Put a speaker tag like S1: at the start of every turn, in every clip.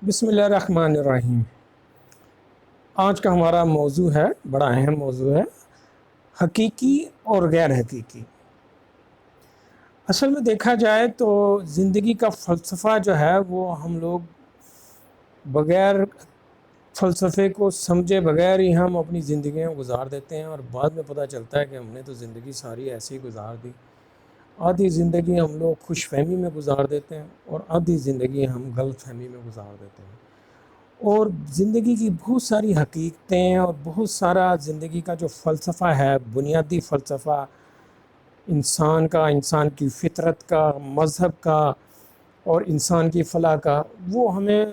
S1: بسم اللہ الرحمن الرحیم۔ آج کا ہمارا موضوع ہے، بڑا اہم موضوع ہے، حقیقی اور غیر حقیقی۔ اصل میں دیکھا جائے تو زندگی کا فلسفہ جو ہے وہ ہم لوگ بغیر فلسفے کو سمجھے بغیر ہی ہم اپنی زندگیاں گزار دیتے ہیں، اور بعد میں پتہ چلتا ہے کہ ہم نے تو زندگی ساری ایسی گزار دی۔ آدھی زندگی ہم لوگ خوش فہمی میں گزار دیتے ہیں اور آدھی زندگی ہم غلط فہمی میں گزار دیتے ہیں، اور زندگی کی بہت ساری حقیقتیں اور بہت سارا زندگی کا جو فلسفہ ہے، بنیادی فلسفہ انسان کا، انسان کی فطرت کا، مذہب کا اور انسان کی فلاح کا، وہ ہمیں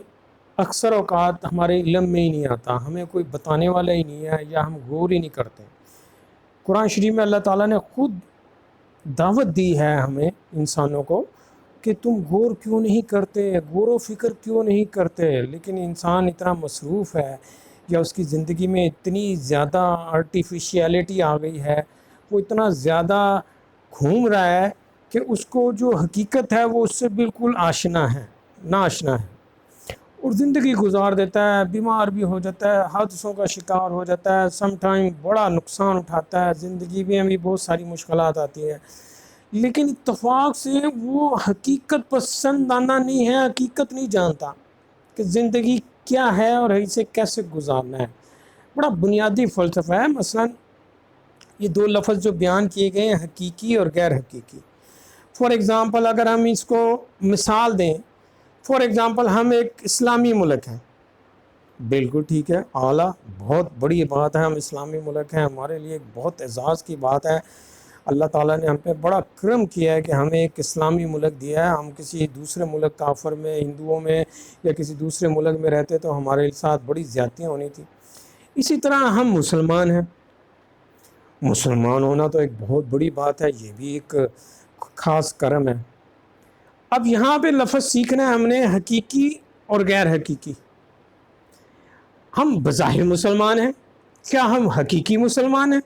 S1: اکثر اوقات ہمارے علم میں ہی نہیں آتا، ہمیں کوئی بتانے والا ہی نہیں ہے، یا ہم غور ہی نہیں کرتے۔ قرآن شریف میں اللہ تعالیٰ نے خود دعوت دی ہے ہمیں انسانوں کو کہ تم غور کیوں نہیں کرتے، غور و فکر کیوں نہیں کرتے، لیکن انسان اتنا مصروف ہے یا اس کی زندگی میں اتنی زیادہ آرٹیفیشیلٹی آ گئی ہے، وہ اتنا زیادہ گھوم رہا ہے کہ اس کو جو حقیقت ہے وہ اس سے بالکل آشنا ہے، ناآشنا ہے، اور زندگی گزار دیتا ہے، بیمار بھی ہو جاتا ہے، حادثوں کا شکار ہو جاتا ہے، سم ٹائم بڑا نقصان اٹھاتا ہے، زندگی میں بھی بہت ساری مشکلات آتی ہیں، لیکن اتفاق سے وہ حقیقت پسندانہ نہیں ہے، حقیقت نہیں جانتا کہ زندگی کیا ہے اور اسے کیسے گزارنا ہے۔ بڑا بنیادی فلسفہ ہے۔ مثلا یہ دو لفظ جو بیان کیے گئے ہیں، حقیقی اور غیر حقیقی، فار ایگزامپل اگر ہم اس کو مثال دیں، فار ایگزامپل ہم ایک اسلامی ملک ہیں، بالکل ٹھیک ہے، اعلیٰ، بہت بڑی بات ہے، ہم اسلامی ملک ہیں، ہمارے لیے ایک بہت اعزاز کی بات ہے، اللہ تعالیٰ نے ہم پہ بڑا کرم کیا ہے کہ ہمیں ایک اسلامی ملک دیا ہے۔ ہم کسی دوسرے ملک کافر میں، ہندوؤں میں یا کسی دوسرے ملک میں رہتے تو ہمارے ساتھ بڑی زیادتیاں ہونی تھی۔ اسی طرح ہم مسلمان ہیں، مسلمان ہونا تو ایک بہت بڑی بات ہے، یہ بھی ایک خاص کرم ہے۔ اب یہاں پہ لفظ سیکھنا ہے ہم نے، حقیقی اور غیر حقیقی۔ ہم بظاہر مسلمان ہیں، کیا ہم حقیقی مسلمان ہیں؟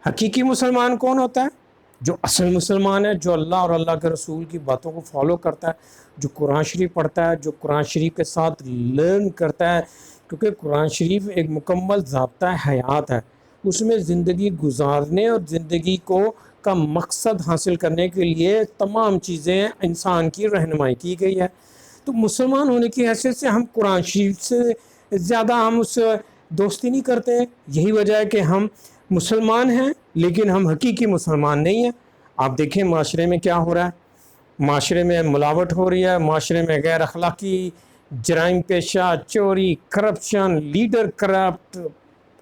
S1: حقیقی مسلمان کون ہوتا ہے؟ جو اصل مسلمان ہے، جو اللہ اور اللہ کے رسول کی باتوں کو فالو کرتا ہے، جو قرآن شریف پڑھتا ہے، جو قرآن شریف کے ساتھ لرن کرتا ہے، کیونکہ قرآن شریف ایک مکمل ضابطہ حیات ہے، اس میں زندگی گزارنے اور زندگی کا مقصد حاصل کرنے کے لیے تمام چیزیں انسان کی رہنمائی کی گئی ہے۔ تو مسلمان ہونے کی حیثیت سے ہم قرآن شریف سے زیادہ ہم اس سے دوستی نہیں کرتے ہیں، یہی وجہ ہے کہ ہم مسلمان ہیں لیکن ہم حقیقی مسلمان نہیں ہیں۔ آپ دیکھیں معاشرے میں کیا ہو رہا ہے، معاشرے میں ملاوٹ ہو رہی ہے، معاشرے میں غیر اخلاقی، جرائم پیشہ، چوری، کرپشن، لیڈر کرپٹ۔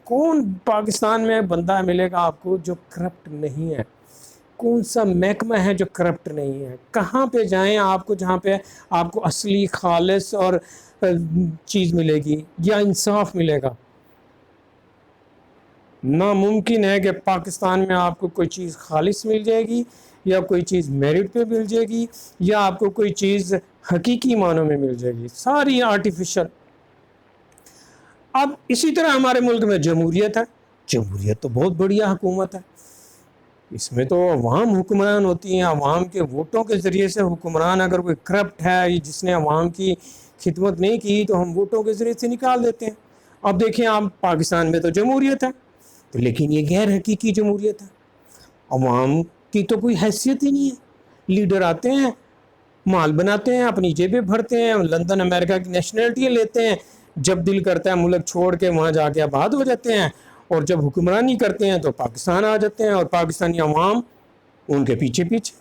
S1: کون پاکستان میں بندہ ملے گا آپ کو جو کرپٹ نہیں ہے؟ کون سا محکمہ ہے جو کرپٹ نہیں ہے؟ کہاں پہ جائیں آپ کو جہاں پہ آپ کو اصلی خالص اور چیز ملے گی یا انصاف ملے گا؟ ناممکن ہے کہ پاکستان میں آپ کو کوئی چیز خالص مل جائے گی، یا کوئی چیز میرٹ پہ مل جائے گی، یا آپ کو کوئی چیز حقیقی معنوں میں مل جائے گی، ساری آرٹیفیشل۔ اب اسی طرح ہمارے ملک میں جمہوریت ہے، جمہوریت تو بہت بڑھیا حکومت ہے، اس میں تو عوام حکمران ہوتی ہیں، عوام کے ووٹوں کے ذریعے سے حکمران۔ اگر کوئی کرپٹ ہے جس نے عوام کی خدمت نہیں کی تو ہم ووٹوں کے ذریعے سے نکال دیتے ہیں۔ اب دیکھیں آپ، پاکستان میں تو جمہوریت ہے، تو لیکن یہ غیر حقیقی جمہوریت ہے، عوام کی تو کوئی حیثیت ہی نہیں ہے، لیڈر آتے ہیں، مال بناتے ہیں، اپنی جیبیں بھرتے ہیں، لندن امریکہ کی نیشنلٹی لیتے ہیں، جب دل کرتا ہے ملک چھوڑ کے وہاں جا کے آباد ہو جاتے ہیں، اور جب حکمرانی کرتے ہیں تو پاکستان آ جاتے ہیں، اور پاکستانی عوام ان کے پیچھے پیچھے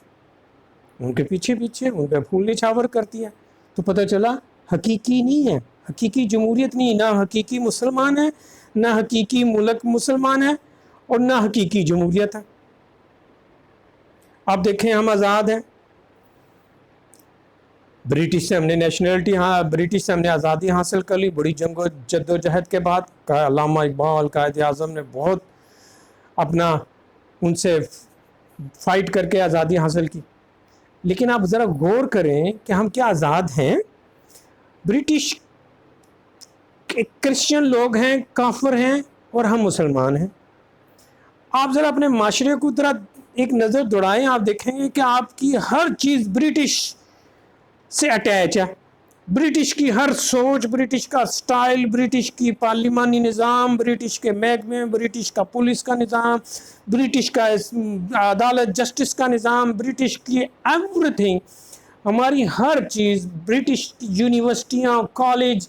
S1: ان پہ پھول نچھاور کرتی ہے۔ تو پتہ چلا حقیقی نہیں ہے، حقیقی جمہوریت نہیں، نہ حقیقی مسلمان ہے، نہ حقیقی ملک مسلمان ہے، اور نہ حقیقی جمہوریت ہے۔ آپ دیکھیں ہم آزاد ہیں، برٹش سے ہم نے نیشنلٹی، برٹش سے ہم نے آزادی حاصل کر لی، بڑی جنگ و جد و جہد کے بعد علامہ اقبال قائد اعظم نے بہت اپنا ان سے فائٹ کر کے آزادی حاصل کی۔ لیکن آپ ذرا غور کریں کہ ہم کیا آزاد ہیں؟ برٹش کرسچن لوگ ہیں، کافر ہیں، اور ہم مسلمان ہیں۔ آپ ذرا اپنے معاشرے کو ذرا ایک نظر دوڑائیں، آپ دیکھیں گے کہ آپ کی ہر چیز برٹش سے اٹیچ ہے۔ برٹش کی ہر سوچ، برٹش کا سٹائل، برٹش کی پارلیمانی نظام، برٹش کے محکمے، برٹش کا پولیس کا نظام، برٹش کا عدالت جسٹس کا نظام، برٹش کی ایوری تھنگ، ہماری ہر چیز، برٹش یونیورسٹیاں، کالج،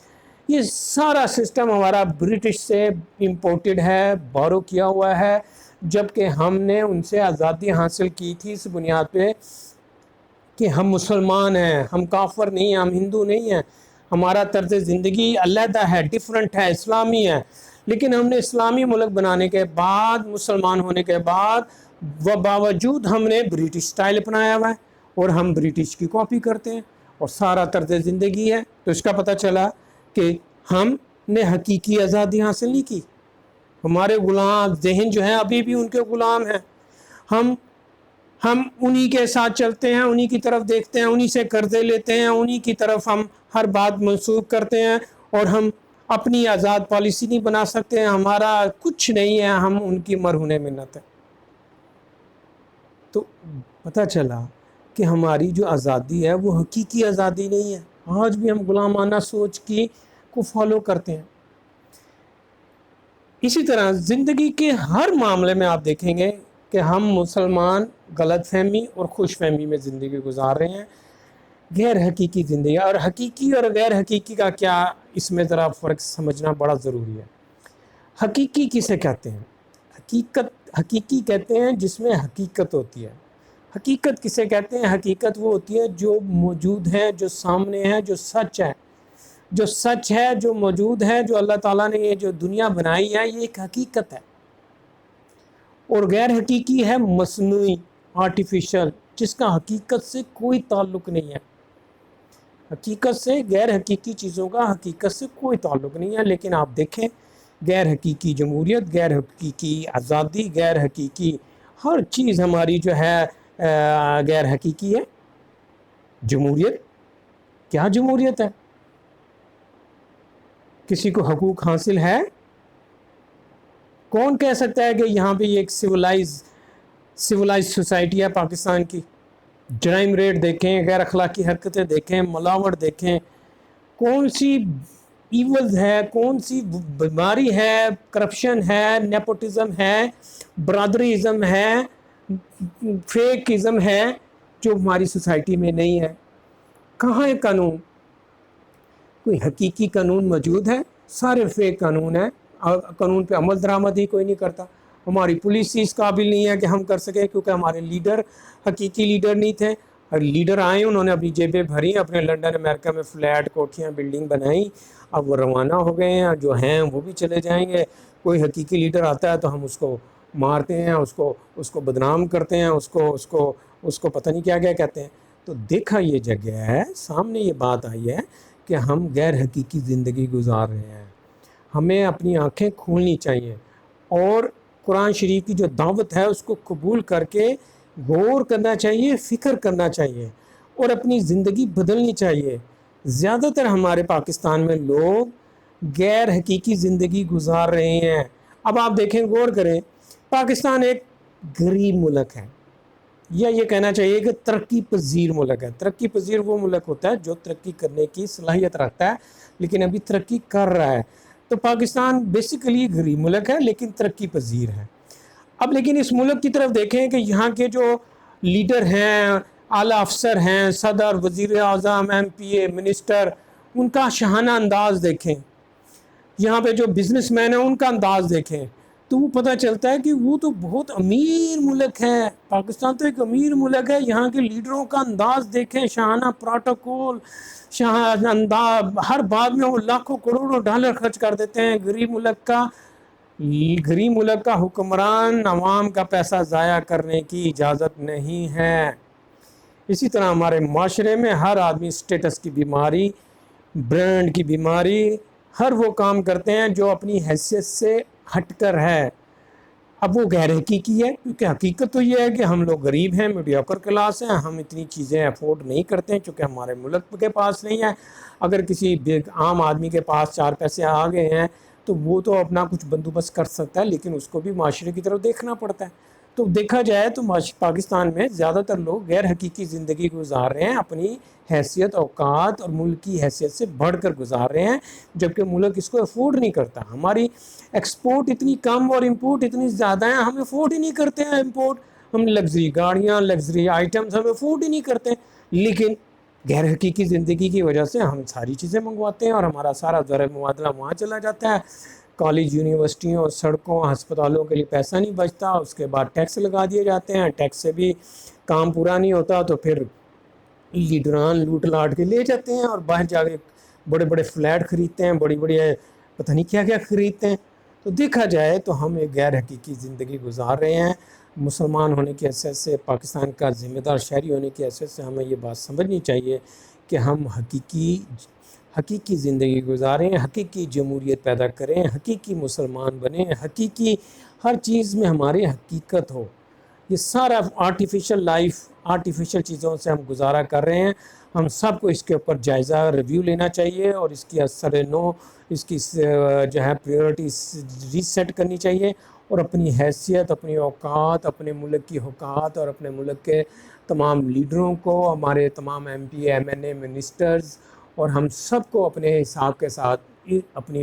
S1: یہ سارا سسٹم ہمارا برٹش سے امپورٹڈ ہے، بورو کیا ہوا ہے، جبکہ ہم نے ان سے آزادی حاصل کی تھی اس بنیاد پہ کہ ہم مسلمان ہیں، ہم کافر نہیں ہیں، ہم ہندو نہیں ہیں، ہمارا طرز زندگی علیحدہ ہے، ڈیفرنٹ ہے، اسلامی ہے۔ لیکن ہم نے اسلامی ملک بنانے کے بعد، مسلمان ہونے کے بعد باوجود ہم نے برٹش سٹائل اپنایا ہوا ہے اور ہم برٹش کی کاپی کرتے ہیں اور سارا طرز زندگی ہے۔ تو اس کا پتہ چلا کہ ہم نے حقیقی آزادی حاصل نہیں کی، ہمارے غلام ذہن جو ہیں ابھی بھی ان کے غلام ہیں، ہم انہی کے ساتھ چلتے ہیں، انہی کی طرف دیکھتے ہیں، انہی سے قرضے لیتے ہیں، انہی کی طرف ہم ہر بات منسوخ کرتے ہیں، اور ہم اپنی آزاد پالیسی نہیں بنا سکتے ہیں، ہمارا کچھ نہیں ہے، ہم ان کی مرہون منت ہے۔ تو پتہ چلا کہ ہماری جو آزادی ہے وہ حقیقی آزادی نہیں ہے، آج بھی ہم غلامانہ سوچ کو فالو کرتے ہیں۔ اسی طرح زندگی کے ہر معاملے میں آپ دیکھیں گے کہ ہم مسلمان غلط فہمی اور خوش فہمی میں زندگی گزار رہے ہیں، غیر حقیقی زندگی۔ اور حقیقی اور غیر حقیقی کا کیا، اس میں ذرا فرق سمجھنا بڑا ضروری ہے۔ حقیقی کسے کہتے ہیں؟ حقیقی کہتے ہیں جس میں حقیقت ہوتی ہے۔ حقیقت کسے کہتے ہیں؟ حقیقت وہ ہوتی ہے جو موجود ہے، جو سامنے ہے، جو سچ ہے، جو سچ ہے، جو موجود ہے، جو اللہ تعالیٰ نے یہ جو دنیا بنائی ہے، یہ ایک حقیقت ہے۔ اور غیر حقیقی ہے مصنوعی، آرٹیفیشل، جس کا حقیقت سے کوئی تعلق نہیں ہے۔ حقیقت سے، غیر حقیقی چیزوں کا حقیقت سے کوئی تعلق نہیں ہے۔ لیکن آپ دیکھیں، غیر حقیقی جمہوریت، غیر حقیقی آزادی، غیر حقیقی ہر چیز ہماری جو ہے غیر حقیقی ہے۔ جمہوریت، کیا جمہوریت ہے؟ کسی کو حقوق حاصل ہے؟ کون کہہ سکتا ہے کہ یہاں پہ یہ ایک سویلائز سوسائٹی ہے پاکستان کی؟ جرائم ریٹ دیکھیں، غیر اخلاقی حرکتیں دیکھیں، ملاوٹ دیکھیں، کون سی ایولز ہے، کون سی بیماری ہے، کرپشن ہے، نیپوٹزم ہے، برادریزم ہے، فیکزم ہے، جو ہماری سوسائٹی میں نہیں ہے۔ کہاں ہے قانون؟ کوئی حقیقی قانون موجود ہے؟ سارے فیک قانون ہیں، قانون پہ عمل درآمد ہی کوئی نہیں کرتا۔ ہماری پولیس اس قابل نہیں ہے کہ ہم کر سکیں، کیونکہ ہمارے لیڈر حقیقی لیڈر نہیں تھے۔ اور لیڈر آئے، انہوں نے اپنی جیبیں بھری، اپنے لنڈن امریکہ میں فلیٹ، کوٹھیاں، بلڈنگ بنائیں، اب وہ روانہ ہو گئے ہیں، جو ہیں وہ بھی چلے جائیں گے۔ کوئی حقیقی لیڈر آتا ہے تو ہم اس کو مارتے ہیں، اس کو بدنام کرتے ہیں، اس کو پتہ نہیں کیا کیا کہتے ہیں۔ تو دیکھا یہ جگہ ہے، سامنے یہ بات آئی ہے کہ ہم غیر حقیقی زندگی گزار رہے ہیں۔ ہمیں اپنی آنکھیں کھولنی چاہیے اور قرآن شریف کی جو دعوت ہے اس کو قبول کر کے غور کرنا چاہیے، فکر کرنا چاہیے اور اپنی زندگی بدلنی چاہیے۔ زیادہ تر ہمارے پاکستان میں لوگ غیر حقیقی زندگی گزار رہے ہیں۔ اب آپ دیکھیں، غور کریں، پاکستان ایک غریب ملک ہے، یا یہ کہنا چاہیے کہ ترقی پذیر ملک ہے۔ ترقی پذیر وہ ملک ہوتا ہے جو ترقی کرنے کی صلاحیت رکھتا ہے لیکن ابھی ترقی کر رہا ہے۔ تو پاکستان بیسیکلی غریب ملک ہے لیکن ترقی پذیر ہے۔ اب لیکن اس ملک کی طرف دیکھیں کہ یہاں کے جو لیڈر ہیں، اعلیٰ افسر ہیں، صدر، وزیر اعظم، ایم پی اے، منسٹر، ان کا شاہانہ انداز دیکھیں، یہاں پہ جو بزنس مین ہیں ان کا انداز دیکھیں، تو وہ پتہ چلتا ہے کہ وہ تو بہت امیر ملک ہے۔ پاکستان تو ایک امیر ملک ہے، یہاں کے لیڈروں کا انداز دیکھیں، شاہانہ پروٹوکول، شاہانہ انداز، ہر بات میں وہ لاکھوں کروڑوں ڈالر خرچ کر دیتے ہیں۔ غریب ملک کا حکمران عوام کا پیسہ ضائع کرنے کی اجازت نہیں ہے۔ اسی طرح ہمارے معاشرے میں ہر آدمی اسٹیٹس کی بیماری، برانڈ کی بیماری، ہر وہ کام کرتے ہیں جو اپنی حیثیت سے ہٹ کر ہے۔ اب وہ غیر حقیقی ہے، کیونکہ حقیقت تو یہ ہے کہ ہم لوگ غریب ہیں، میڈیوکر کلاس ہیں، ہم اتنی چیزیں افورڈ نہیں کرتے ہیں کیونکہ ہمارے ملک کے پاس نہیں ہے۔ اگر کسی عام آدمی کے پاس 4 پیسے آ گئے ہیں تو وہ تو اپنا کچھ بندوبست کر سکتا ہے، لیکن اس کو بھی معاشرے کی طرف دیکھنا پڑتا ہے۔ تو دیکھا جائے تو پاکستان میں زیادہ تر لوگ غیر حقیقی زندگی گزار رہے ہیں، اپنی حیثیت، اوقات اور ملک کی حیثیت سے بڑھ کر گزار رہے ہیں، جبکہ ملک اس کو افورڈ نہیں کرتا۔ ہماری ایکسپورٹ اتنی کم اور امپورٹ اتنی زیادہ ہیں، ہم افورڈ ہی نہیں کرتے ہیں امپورٹ۔ ہم لگژری گاڑیاں، لگژری آئٹمز ہم افورڈ ہی نہیں کرتے، لیکن غیر حقیقی زندگی کی وجہ سے ہم ساری چیزیں منگواتے ہیں اور ہمارا سارا زر مبادلہ وہاں چلا جاتا ہے۔ کالج، یونیورسٹیوں، سڑکوں، ہسپتالوں کے لیے پیسہ نہیں بچتا، اس کے بعد ٹیکس لگا دیے جاتے ہیں، ٹیکس سے بھی کام پورا نہیں ہوتا، تو پھر لیڈران لوٹ لاٹ کے لے جاتے ہیں اور باہر جا کے بڑے بڑے فلیٹ خریدتے ہیں، بڑی بڑی پتہ نہیں کیا کیا خریدتے ہیں۔ تو دیکھا جائے تو ہم ایک غیر حقیقی زندگی گزار رہے ہیں۔ مسلمان ہونے کی حیثیت سے، پاکستان کا ذمہ دار شہری ہونے کی حیثیت سے ہمیں یہ بات سمجھنی چاہیے کہ ہم حقیقی زندگی گزاریں، حقیقی جمہوریت پیدا کریں، حقیقی مسلمان بنیں، حقیقی ہر چیز میں ہماری حقیقت ہو۔ یہ سارا آرٹیفیشل لائف، آرٹیفیشل چیزوں سے ہم گزارا کر رہے ہیں۔ ہم سب کو اس کے اوپر جائزہ ریویو لینا چاہیے اور اس کی اثر نو، اس کی جو ہے پریورٹی ریسیٹ کرنی چاہیے، اور اپنی حیثیت، اپنی اوقات، اپنے ملک کی حقوقات اور اپنے ملک کے تمام لیڈروں کو، ہمارے تمام ایم پی، ایم این اے، منسٹرز، اور ہم سب کو اپنے حساب کے ساتھ اپنی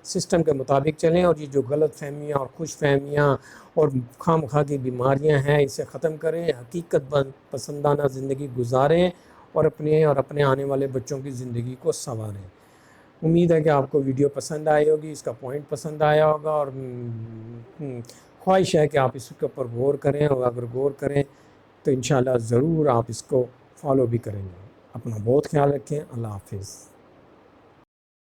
S1: سسٹم کے مطابق چلیں، اور یہ جو غلط فہمیاں اور خوش فہمیاں اور خواہ مخواہ کی بیماریاں ہیں اسے ختم کریں، حقیقت پسندانہ زندگی گزاریں اور اپنے آنے والے بچوں کی زندگی کو سنواریں۔ امید ہے کہ آپ کو ویڈیو پسند آئی ہوگی، اس کا پوائنٹ پسند آیا ہوگا، اور خواہش ہے کہ آپ اس کے اوپر غور کریں، اور اگر غور کریں تو انشاءاللہ ضرور آپ اس کو فالو بھی کریں گے۔ اپنا بہت خیال رکھیں۔ اللہ حافظ۔